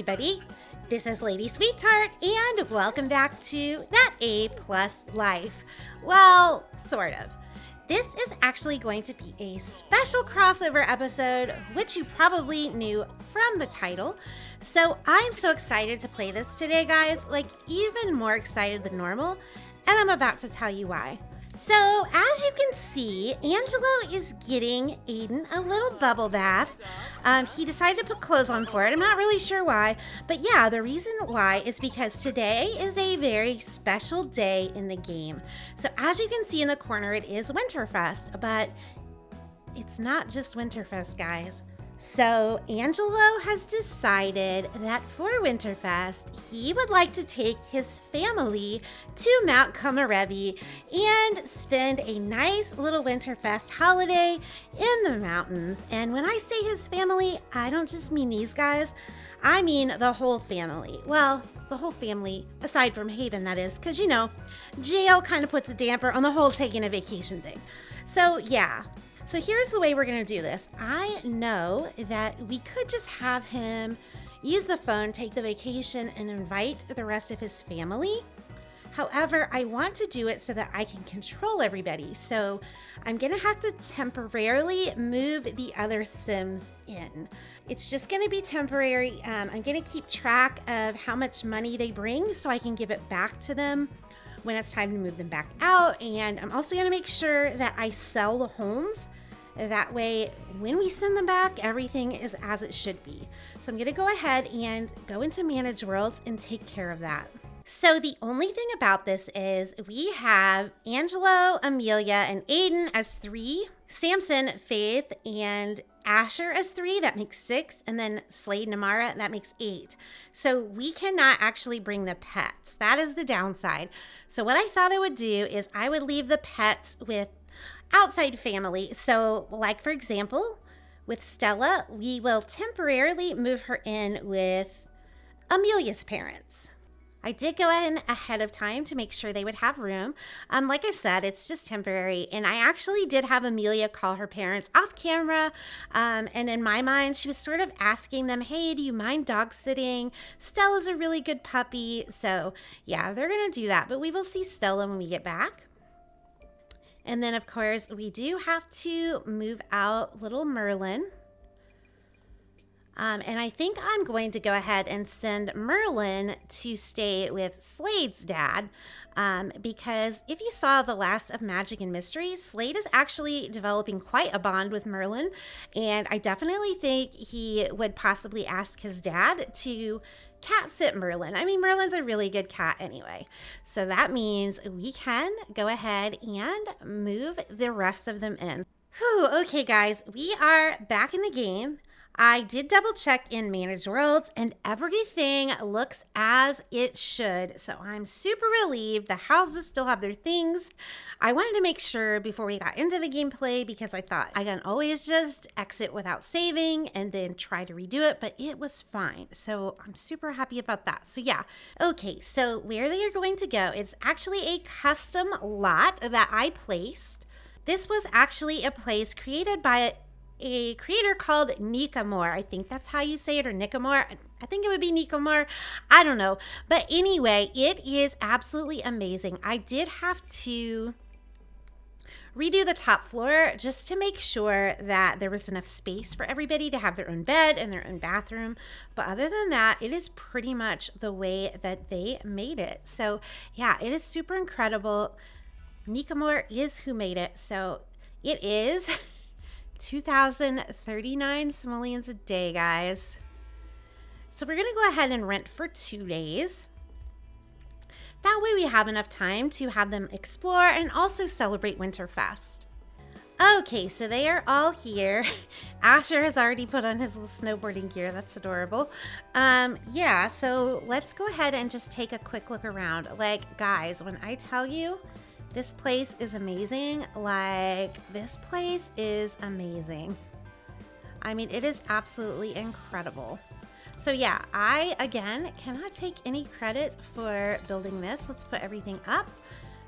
everybody. This is Lady Sweetheart, and welcome back to That A+ Life. Well, sort of. This is actually going to be a special crossover episode, which you probably knew from the title. So I'm so excited to play this today, guys, like even more excited than normal, and I'm about to tell you why. So, as you can see, Angelo is getting Aiden a little bubble bath. He decided to put clothes on for it. I'm not really sure why, but yeah, the reason why is because today is a very special day in the game. So, as you can see in the corner, it is Winterfest, but it's not just Winterfest, guys. So Angelo has decided that for Winterfest, he would like to take his family to Mount Komorebi and spend a nice little Winterfest holiday in the mountains. And when I say his family, I don't just mean these guys, I mean the whole family. Well, the whole family, aside from Haven, that is, because, you know, jail kind of puts a damper on the whole taking a vacation thing. So yeah. So here's the way we're going to do this. I know that we could just have him use the phone, take the vacation, and invite the rest of his family. However, I want to do it so that I can control everybody. So I'm going to have to temporarily move the other Sims in. It's just going to be temporary. I'm going to keep track of how much money they bring so I can give it back to them when it's time to move them back out. And I'm also going to make sure that I sell the homes. That way, when we send them back, everything is as it should be. So I'm going to go ahead and go into Manage Worlds and take care of that. So the only thing about this is we have Angelo, Amelia, and Aiden as 3, Samson, Faith, and Asher as 3, that makes 6, and then Slade and Amara, that makes 8. So we cannot actually bring the pets. That is the downside. So what I thought I would do is I would leave the pets with outside family. So like, for example, with Stella, we will temporarily move her in with Amelia's parents. I did go in ahead of time to make sure they would have room. Like I said, it's just temporary. And I actually did have Amelia call her parents off camera. And in my mind, she was sort of asking them, hey, do you mind dog sitting? Stella's a really good puppy. So yeah, they're going to do that. But we will see Stella when we get back. And then, of course, we do have to move out little Merlin. And I think I'm going to go ahead and send Merlin to stay with Slade's dad. Because if you saw the last of Magic and Mystery, Slade is actually developing quite a bond with Merlin. And I definitely think he would possibly ask his dad to cat sit Merlin. I mean, Merlin's a really good cat anyway. So that means we can go ahead and move the rest of them in. Whew, okay, guys, we are back in the game. I did double check in Manage Worlds and everything looks as it should. So I'm super relieved. The houses still have their things. I wanted to make sure before we got into the gameplay because I thought I can always just exit without saving and then try to redo it, but it was fine. So I'm super happy about that. So yeah. Okay, so where they are going to go, it's actually a custom lot that I placed. This was actually a place created by a creator called Nikamor. I think that's how you say it, or Nikamor. I think it would be Nikamor. I don't know. But anyway, it is absolutely amazing. I did have to redo the top floor just to make sure that there was enough space for everybody to have their own bed and their own bathroom. But other than that, it is pretty much the way that they made it. So yeah, it is super incredible. Nikamor is who made it. So it is 2,039 simoleons a day, guys. So we're going to go ahead and rent for 2 days. That way we have enough time to have them explore and also celebrate Winterfest. Okay, so they are all here. Asher has already put on his little snowboarding gear. That's adorable. Yeah, so let's go ahead and just take a quick look around. Like, guys, when I tell you this place is amazing, like, this place is amazing. I mean, it is absolutely incredible. So yeah, I, again, cannot take any credit for building this. Let's put everything up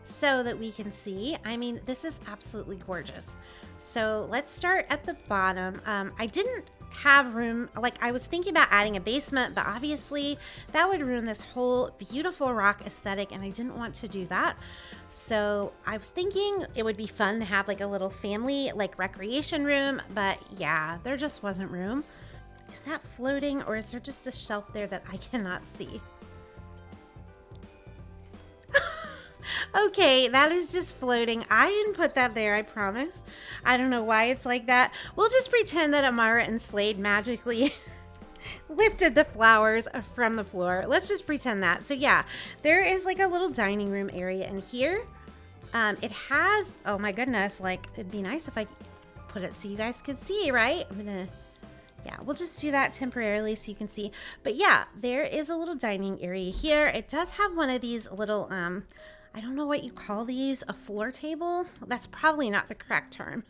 so that we can see. I mean, this is absolutely gorgeous. So let's start at the bottom. I didn't have room. Like, I was thinking about adding a basement, but obviously that would ruin this whole beautiful rock aesthetic, and I didn't want to do that. So I was thinking it would be fun to have like a little family like recreation room, but yeah, there just wasn't room. Is that floating, or is there just a shelf there that I cannot see? Okay, that is just floating. I didn't put that there, I promise. I don't know why it's like that. We'll just pretend that Amara and Slade magically lifted the flowers from the floor. Let's just pretend that. So yeah, there is like a little dining room area in here. It has, oh my goodness, like it'd be nice if I put it so you guys could see, right? Yeah, we'll just do that temporarily so you can see. But yeah, there is a little dining area here. It does have one of these little, I don't know what you call these, a floor table. That's probably not the correct term,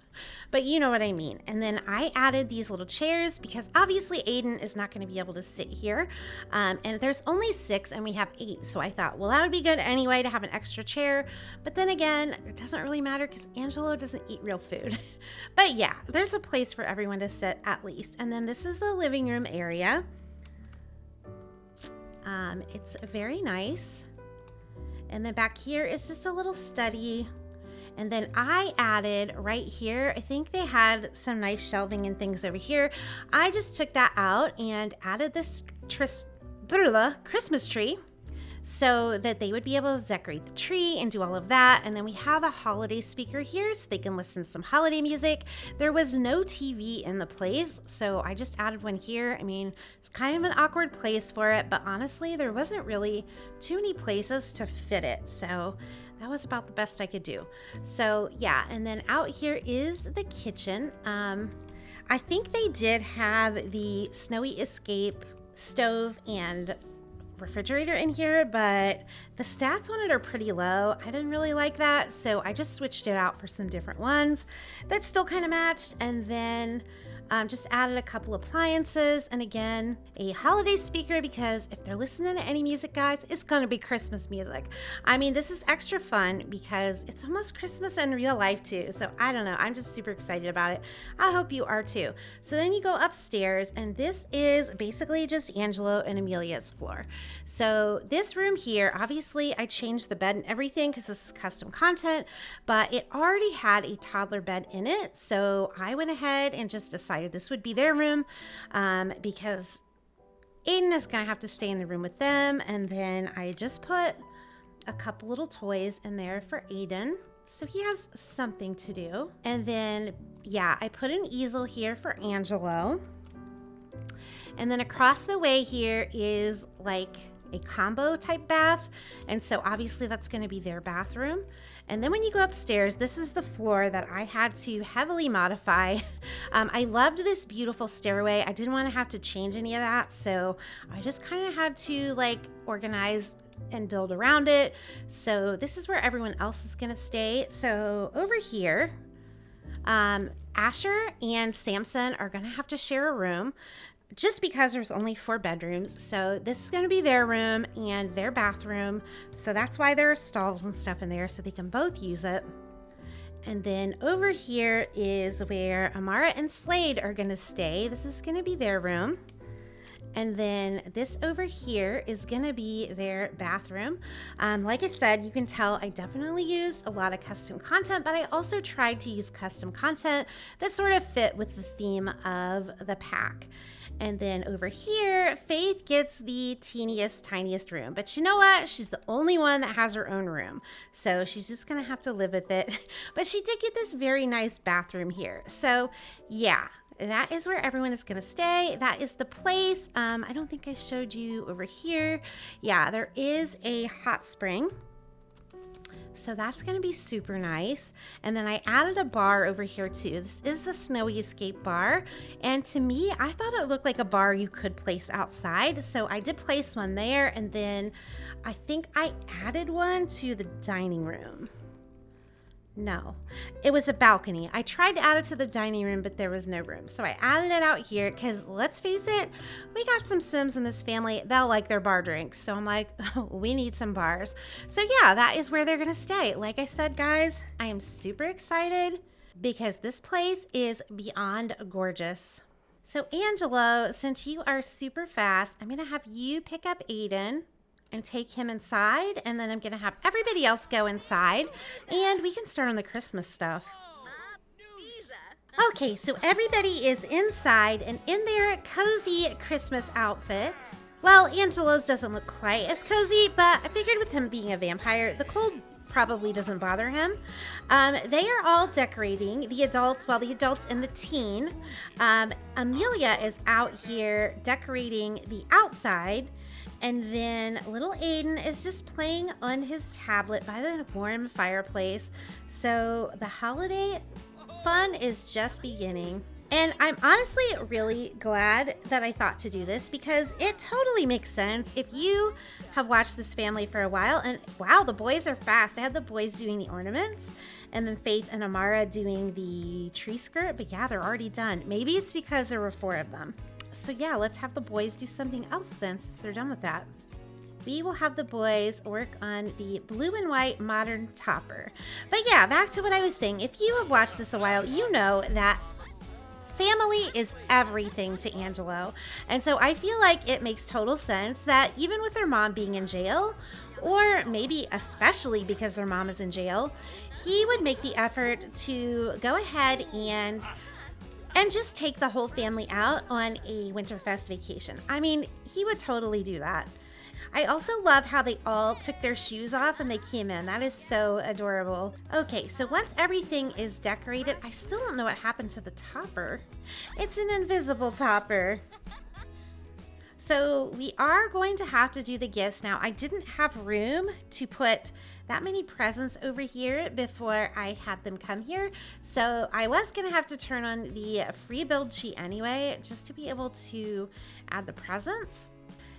but you know what I mean. And then I added these little chairs because obviously Aiden is not going to be able to sit here. And there's only 6 and we have 8. So I thought, well, that would be good anyway to have an extra chair. But then again, it doesn't really matter because Angelo doesn't eat real food. But yeah, there's a place for everyone to sit at least. And then this is the living room area. It's very nice. And then back here is just a little study. And then I added right here, I think they had some nice shelving and things over here. I just took that out and added this Christmas tree so that they would be able to decorate the tree and do all of that. And then we have a holiday speaker here so they can listen to some holiday music. There was no TV in the place, so I just added one here. I mean, it's kind of an awkward place for it, but honestly, there wasn't really too many places to fit it. So that was about the best I could do. So yeah, and then out here is the kitchen. I think they did have the Snowy Escape stove and refrigerator in here, but the stats on it are pretty low. I didn't really like that, so I just switched it out for some different ones that still kind of matched. And then just added a couple appliances, and again, a holiday speaker, because if they're listening to any music, guys, it's gonna be Christmas music. I mean, this is extra fun because it's almost Christmas in real life too. So I don't know, I'm just super excited about it. I hope you are too. So then you go upstairs, and this is basically just Angelo and Amelia's floor. So this room here, obviously I changed the bed and everything because this is custom content, but it already had a toddler bed in it. So I went ahead and just decided this would be their room because Aiden is gonna have to stay in the room with them. And then I just put a couple little toys in there for Aiden, so he has something to do. And then yeah, I put an easel here for Angelo. And then across the way here is like a combo type bath, and so obviously that's going to be their bathroom. And then when you go upstairs, this is the floor that I had to heavily modify. I loved this beautiful stairway. I didn't want to have to change any of that, so I just kind of had to like organize and build around it. So this is where everyone else is going to stay. So over here, Asher and Samson are going to have to share a room, just because there's only 4 bedrooms. So this is going to be their room and their bathroom. So that's why there are stalls and stuff in there so they can both use it. And then over here is where Amara and Slade are going to stay. This is going to be their room. And then this over here is going to be their bathroom. Like I said, you can tell I definitely used a lot of custom content, but I also tried to use custom content that sort of fit with the theme of the pack. And then over here, Faith gets the teeniest, tiniest room. But you know what? She's the only one that has her own room. So she's just going to have to live with it. But she did get this very nice bathroom here. So yeah, that is where everyone is going to stay. That is the place. I don't think I showed you over here. Yeah, there is a hot spring. So that's going to be super nice. And then I added a bar over here too. This is the Snowy Escape bar. And to me, I thought it looked like a bar you could place outside. So I did place one there. And then I think I added one to the dining room. No, it was a balcony. I tried to add it to the dining room, but there was no room. So I added it out here because let's face it, we got some Sims in this family. They'll like their bar drinks. So I'm like, oh, we need some bars. So yeah, that is where they're going to stay. Like I said, guys, I am super excited because this place is beyond gorgeous. So Angelo, since you are super fast, I'm going to have you pick up Aiden and take him inside, and then I'm going to have everybody else go inside, and we can start on the Christmas stuff. Okay, so everybody is inside and in their cozy Christmas outfits. Well, Angelo's doesn't look quite as cozy, but I figured with him being a vampire, the cold probably doesn't bother him. They are all decorating, the adults and the teen. Amelia is out here decorating the outside, and then little Aiden is just playing on his tablet by the warm fireplace. So the holiday fun is just beginning. And I'm honestly really glad that I thought to do this, because it totally makes sense if you have watched this family for a while. And wow, the boys are fast. I had the boys doing the ornaments, and then Faith and Amara doing the tree skirt. But yeah, they're already done. Maybe it's because there were 4 of them. So yeah, let's have the boys do something else then, since they're done with that. We will have the boys work on the blue and white modern topper. But yeah, back to what I was saying. If you have watched this a while, you know that family is everything to Angelo. And so I feel like it makes total sense that even with their mom being in jail, or maybe especially because their mom is in jail, he would make the effort to go ahead and just take the whole family out on a Winterfest vacation. I mean, he would totally do that. I also love how they all took their shoes off when they came in. That is so adorable. Okay, so once everything is decorated, I still don't know what happened to the topper. It's an invisible topper. So we are going to have to do the gifts now. I didn't have room to put that many presents over here before I had them come here. So I was going to have to turn on the free build sheet anyway, just to be able to add the presents.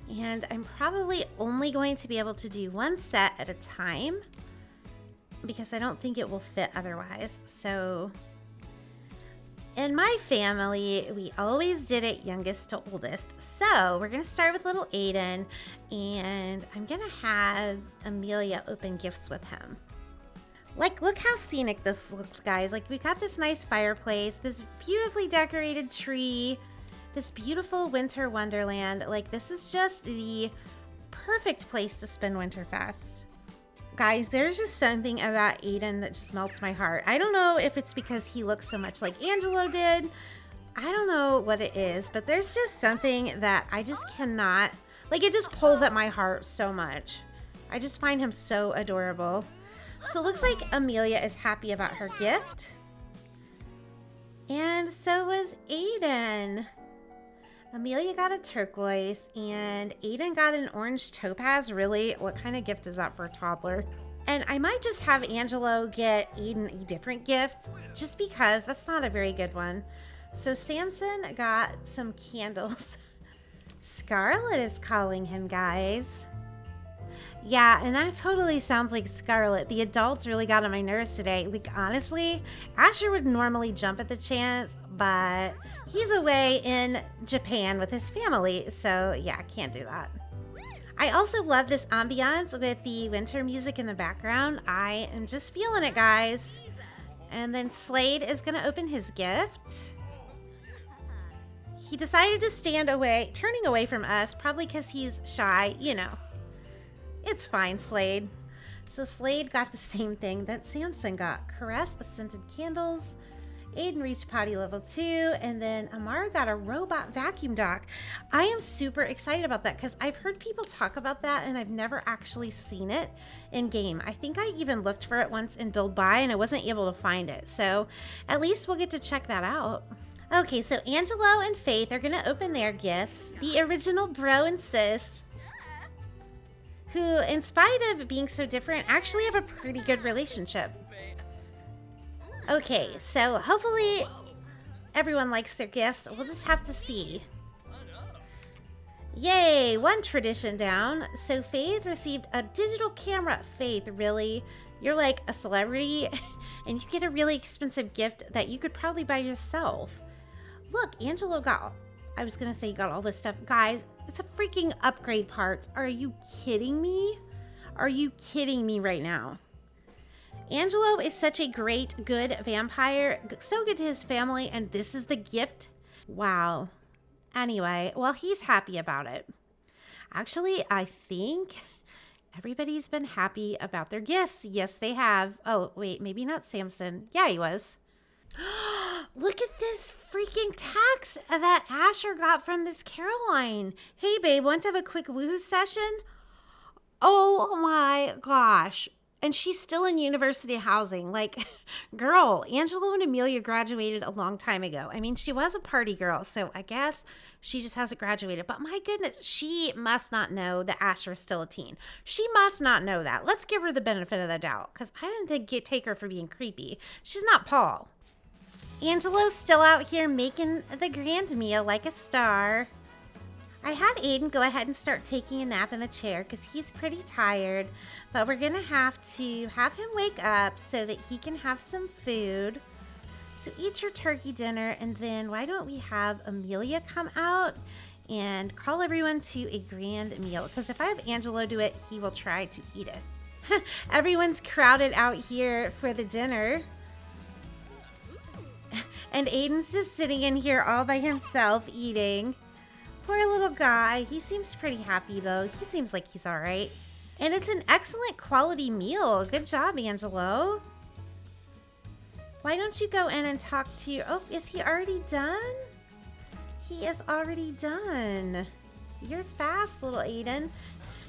And I'm probably only going to be able to do one set at a time, because I don't think it will fit otherwise. So in my family, we always did it youngest to oldest. So we're going to start with little Aiden, and I'm going to have Amelia open gifts with him. Like, look how scenic this looks, guys. Like, we've got this nice fireplace, this beautifully decorated tree, this beautiful winter wonderland. Like, this is just the perfect place to spend Winterfest. Guys, there's just something about Aiden that just melts my heart. I don't know if it's because he looks so much like Angelo did. I don't know what it is, but there's just something that I just cannot, like, it just pulls at my heart so much. I just find him so adorable. So it looks like Amelia is happy about her gift. And so was Aiden. Amelia got a turquoise, and Aiden got an orange topaz. Really? What kind of gift is that for a toddler? And I might just have Angelo get Aiden a different gift, just because that's not a very good one. So Samson got some candles. Scarlet is calling him, guys. Yeah, and that totally sounds like Scarlet. The adults really got on my nerves today. Like, honestly, Asher would normally jump at the chance, but he's away in Japan with his family, so yeah, I can't do that. I also love this ambiance with the winter music in the background. I am just feeling it, guys. And then Slade is going to open his gift. He decided to stand away, turning away from us, probably because he's shy, you know. It's fine, Slade. So Slade got the same thing that Samson got. Caress, scented candles. Aiden reached potty level 2, and then Amara got a robot vacuum dock. I am super excited about that because I've heard people talk about that, and I've never actually seen it in game. I think I even looked for it once in Build Buy, and I wasn't able to find it. So at least we'll get to check that out. Okay, so Angelo and Faith are going to open their gifts. The original bro and sis, who, in spite of being so different, actually have a pretty good relationship. Okay, so hopefully everyone likes their gifts. We'll just have to see. Yay, one tradition down. So Faith received a digital camera. Faith, really? You're like a celebrity and you get a really expensive gift that you could probably buy yourself. Look, Angelo got, I was going to say he got all this stuff. Guys, it's a freaking upgrade part. Are you kidding me? Are you kidding me right now? Angelo is such a great, good vampire. So good to his family, and this is the gift. Wow. Anyway, well, he's happy about it. Actually, I think everybody's been happy about their gifts. Yes, they have. Oh, wait, maybe not Samson. Yeah, he was. Look at this freaking text that Asher got from this Caroline. Hey, babe, want to have a quick woohoo session? Oh my gosh. And she's still in university housing. Like, girl, Angelo and Amelia graduated a long time ago. I mean, she was a party girl, so I guess she just hasn't graduated. But my goodness, she must not know that Asher is still a teen. She must not know that. Let's give her the benefit of the doubt, because I didn't think take her for being creepy. She's not Paul. Angelo's still out here making the grand meal like a star. I had Aiden go ahead and start taking a nap in the chair because he's pretty tired, but we're going to have him wake up so that he can have some food. So eat your turkey dinner, and then why don't we have Amelia come out and call everyone to a grand meal, because if I have Angelo do it, he will try to eat it. Everyone's crowded out here for the dinner. And Aiden's just sitting in here all by himself eating. Poor little guy. He seems pretty happy, though. He seems like he's all right. And it's an excellent quality meal. Good job, Angelo. Why don't you go in and talk to your... Oh, is he already done? He is already done. You're fast, little Aiden.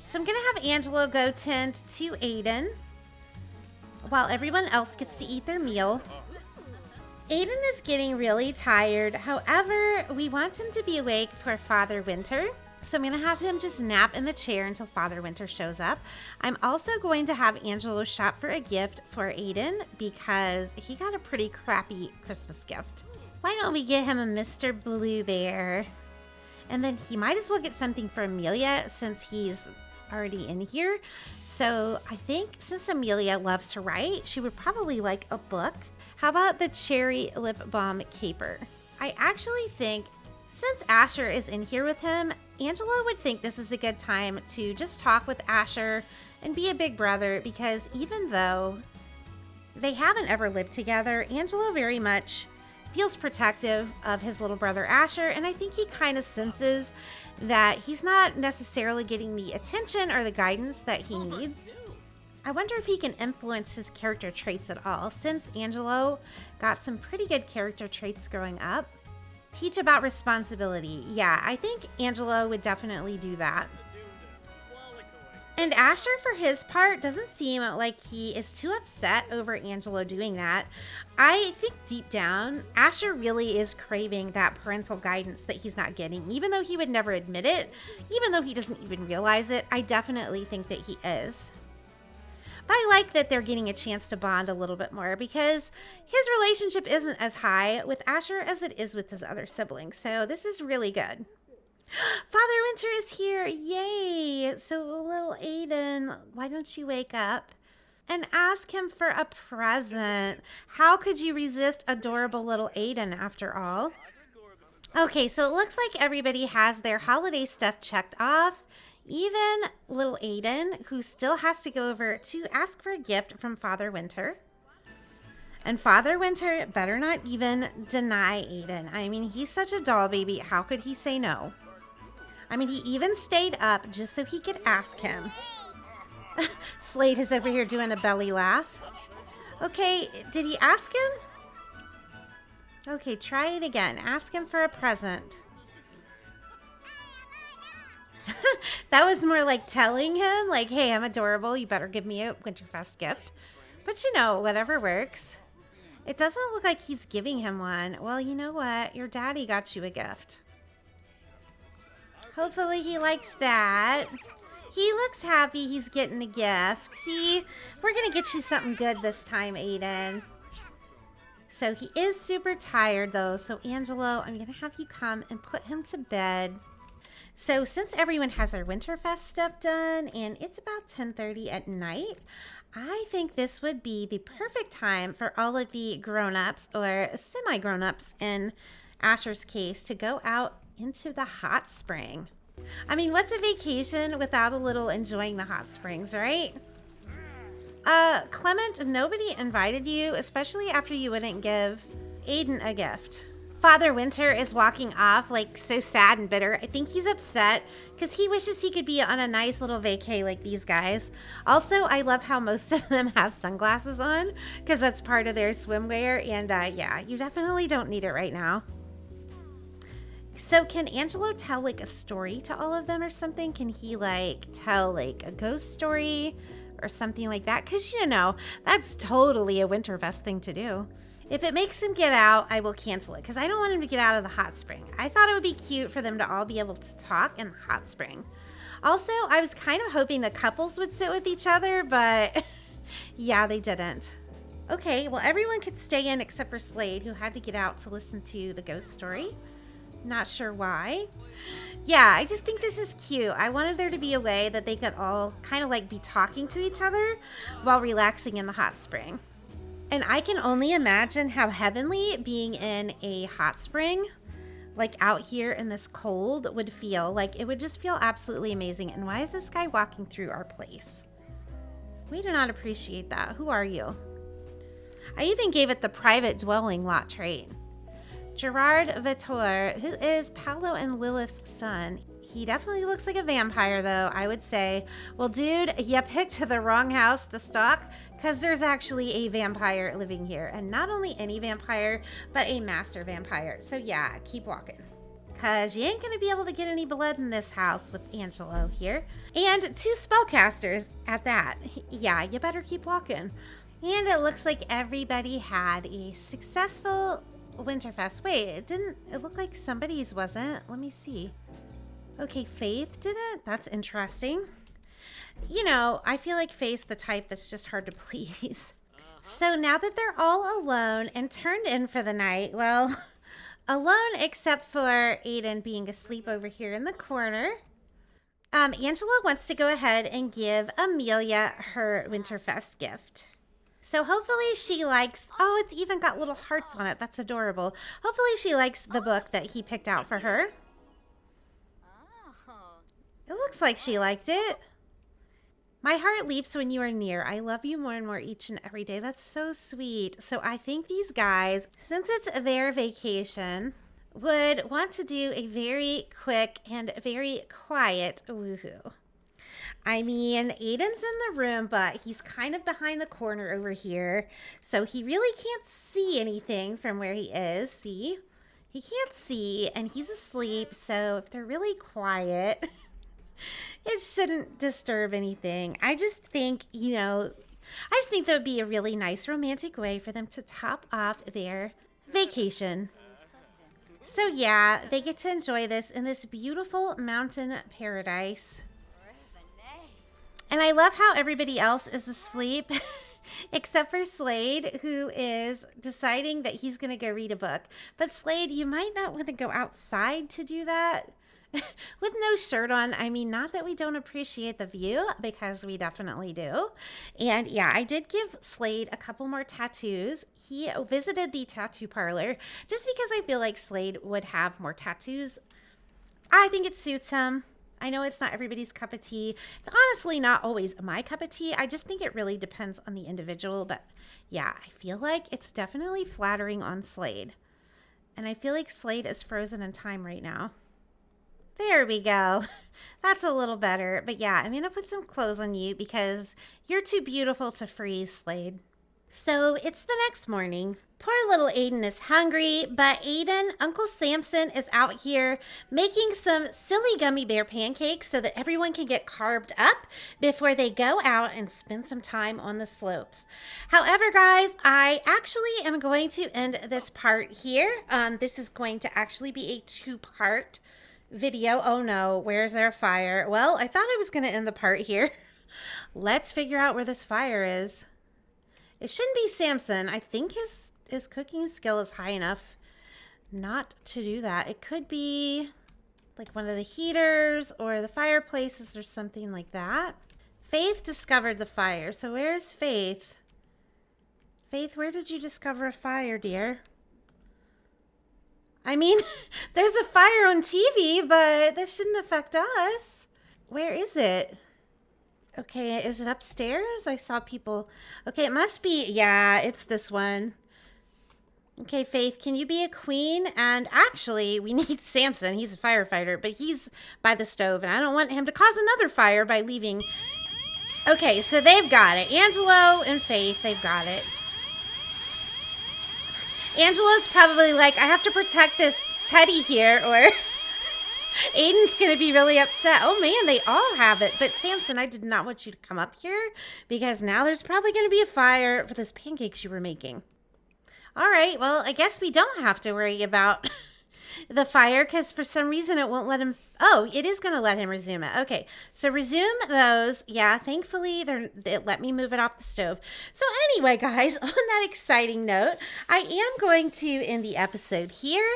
So I'm going to have Angelo go tend to Aiden while everyone else gets to eat their meal. Aiden is getting really tired. However, we want him to be awake for Father Winter. So I'm going to have him just nap in the chair until Father Winter shows up. I'm also going to have Angelo shop for a gift for Aiden because he got a pretty crappy Christmas gift. Why don't we get him a Mr. Blue Bear? And then he might as well get something for Amelia since he's already in here. So I think since Amelia loves to write, she would probably like a book. How about the Cherry Lip Balm Caper? I actually think since Asher is in here with him, Angelo would think this is a good time to just talk with Asher and be a big brother, because even though they haven't ever lived together, Angelo very much feels protective of his little brother Asher, and I think he kind of senses that he's not necessarily getting the attention or the guidance that he needs. I wonder if he can influence his character traits at all, since Angelo got some pretty good character traits growing up. Teach about responsibility. Yeah, I think Angelo would definitely do that. And Asher, for his part, doesn't seem like he is too upset over Angelo doing that. I think deep down, Asher really is craving that parental guidance that he's not getting. Even though he would never admit it, even though he doesn't even realize it, I definitely think that he is. But I like that they're getting a chance to bond a little bit more, because his relationship isn't as high with Asher as it is with his other siblings. So this is really good. Father Winter is here. Yay. So little Aiden, why don't you wake up and ask him for a present? How could you resist adorable little Aiden after all? Okay, so it looks like everybody has their holiday stuff checked off. Even little Aiden, who still has to go over to ask for a gift from Father Winter. And Father Winter better not even deny Aiden. I mean, he's such a doll baby. How could he say no? I mean, he even stayed up just so he could ask him. Slade is over here doing a belly laugh. Okay, did he ask him? Okay, try it again. Ask him for a present. That was more like telling him, like, hey, I'm adorable. You better give me a Winterfest gift. But you know, whatever works. It doesn't look like he's giving him one. Well, you know what? Your daddy got you a gift. Hopefully he likes that. He looks happy he's getting a gift. See, we're going to get you something good this time, Aiden. So he is super tired, though. So, Angelo, I'm going to have you come and put him to bed. So since everyone has their Winterfest stuff done and it's about 10:30 at night, I think this would be the perfect time for all of the grown-ups or semi-grown-ups in Asher's case to go out into the hot spring. I mean, what's a vacation without a little enjoying the hot springs, right? Clement, nobody invited you, especially after you wouldn't give Aiden a gift Father Winter is walking off like so sad and bitter. I think he's upset because he wishes he could be on a nice little vacay like these guys. Also, I love how most of them have sunglasses on because that's part of their swimwear. And yeah, you definitely don't need it right now. So can Angelo tell like a story to all of them or something? Can he like tell like a ghost story or something like that? Because, you know, that's totally a Winterfest thing to do. If it makes him get out, I will cancel it because I don't want him to get out of the hot spring. I thought it would be cute for them to all be able to talk in the hot spring. Also, I was kind of hoping the couples would sit with each other, but yeah, they didn't. Okay, well, everyone could stay in except for Slade, who had to get out to listen to the ghost story. Not sure why. Yeah, I just think this is cute. I wanted there to be a way that they could all kind of like be talking to each other while relaxing in the hot spring. And I can only imagine how heavenly being in a hot spring, like out here in this cold, would feel. Like it would just feel absolutely amazing. And why is this guy walking through our place? We do not appreciate that. Who are you? I even gave it the private dwelling lot trait. Gerard Vitor, who is Paolo and Lilith's son. He definitely looks like a vampire, though, I would say. Well, dude, you picked the wrong house to stalk because there's actually a vampire living here. And not only any vampire, but a master vampire. So, yeah, keep walking. Because you ain't going to be able to get any blood in this house with Angelo here. And 2 spellcasters at that. Yeah, you better keep walking. And it looks like everybody had a successful Winterfest. Wait, it looked like somebody's wasn't. Let me see. Okay, Faith didn't? That's interesting. You know, I feel like Faith's the type that's just hard to please. So now that they're all alone and turned in for the night, well, alone except for Aiden being asleep over here in the corner, Angelo wants to go ahead and give Amelia her Winterfest gift. So hopefully she likes, oh, it's even got little hearts on it. That's adorable. Hopefully she likes the book that he picked out for her. It looks like she liked it. My heart leaps when you are near. I love you more and more each and every day. That's so sweet. So I think these guys, since it's their vacation, would want to do a very quick and very quiet woohoo. I mean, Aiden's in the room, but he's kind of behind the corner over here. So he really can't see anything from where he is. See? He can't see, and he's asleep. So if they're really quiet, it shouldn't disturb anything. I just think, you know, that would be a really nice romantic way for them to top off their vacation. So yeah, they get to enjoy this in this beautiful mountain paradise. And I love how everybody else is asleep except for Slade, who is deciding that he's going to go read a book. But Slade, you might not want to go outside to do that with no shirt on. I mean, not that we don't appreciate the view, because we definitely do. And yeah, I did give Slade a couple more tattoos. He visited the tattoo parlor just because I feel like Slade would have more tattoos. I think it suits him. I know it's not everybody's cup of tea. It's honestly not always my cup of tea. I just think it really depends on the individual. But yeah, I feel like it's definitely flattering on Slade. And I feel like Slade is frozen in time right now. There we go. That's a little better. But yeah, I'm going to put some clothes on you because you're too beautiful to freeze, Slade. So it's the next morning. Poor little Aiden is hungry, but Uncle Samson is out here making some silly gummy bear pancakes so that everyone can get carved up before they go out and spend some time on the slopes. However, guys, I actually am going to end this part here. This is going to actually be a 2-part video. Oh no, where's their fire? Well, I thought I was going to end the part here. Let's figure out where this fire is. It shouldn't be Samson. I think his cooking skill is high enough not to do that. It could be like one of the heaters or the fireplaces or something like that. Faith discovered the fire. So where's Faith? Faith, where did you discover a fire, dear? I mean, there's a fire on TV, but this shouldn't affect us. Where is it? Okay, is it upstairs? I saw people. Okay, it must be. Yeah, it's this one. Okay, Faith, can you be a queen? And actually, we need Samson. He's a firefighter, but he's by the stove, and I don't want him to cause another fire by leaving. Okay, so they've got it. Angelo and Faith, they've got it. Angelo's probably like, I have to protect this teddy here, or Aiden's going to be really upset. Oh, man, they all have it. But Samson, I did not want you to come up here, because now there's probably going to be a fire for those pancakes you were making. All right, well, I guess we don't have to worry about the fire because for some reason it won't let him. Oh, it is going to let him resume it. Okay, so resume those. Yeah, thankfully it let me move it off the stove. So anyway, guys, on that exciting note, I am going to end the episode here.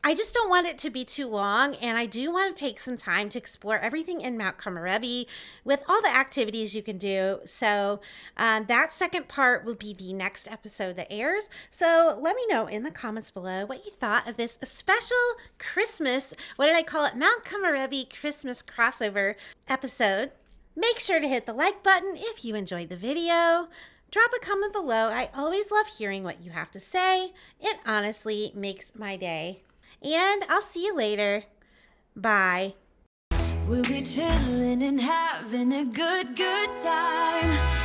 I just don't want it to be too long, and I do want to take some time to explore everything in Mount Komorebi with all the activities you can do. So that second part will be the next episode that airs. So let me know in the comments below what you thought of this special Christmas, what did I call it, Mount Komorebi Christmas Crossover episode. Make sure to hit the like button if you enjoyed the video. Drop a comment below. I always love hearing what you have to say. It honestly makes my day. And I'll see you later. Bye. We'll be chilling and having a good time.